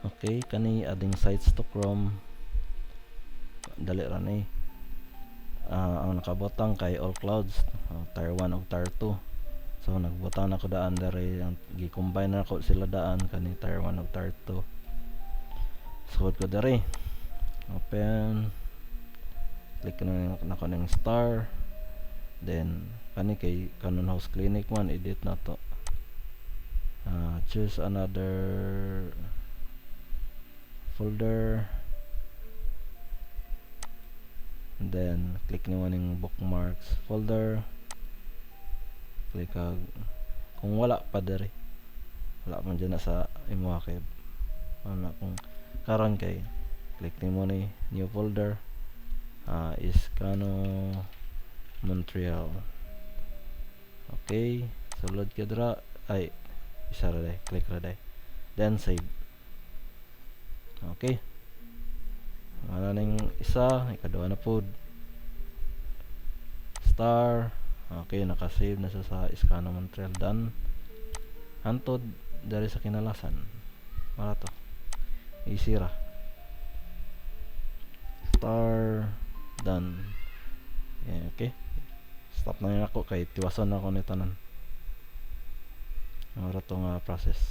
Okay, kani adding sites to Chrome. Dali ra ni. Ang nakabutang kay all clouds, tier 1 ug tier 2. So nagbutang na ko daan dere, gi-combine na ko sila daan kani tier 1 ug tier 2. Sugod ko dere. Open. Click na ko ng star. Then kani kay Canon House Clinic man, edit na to. Choose another folder. And then click nimo ning bookmarks folder. Click kung wala pa dere, wala man dyan na sa imo kay wala kung karon kay click nimo ni new folder, Iskano Montreal. Okay, sulod ka dra, ay isa ra day, click ra day, then save. Okay, ano ning isa, ikaduha na pod star. Okay, naka-save na sa Iskano Montreal. Done. Hantod dari sa kinalasan. Wala to. Easy ra. Star. Done. Yeah, okay. Stop na yun ako kay tiwason na ako ni tanan. Wala to nga process.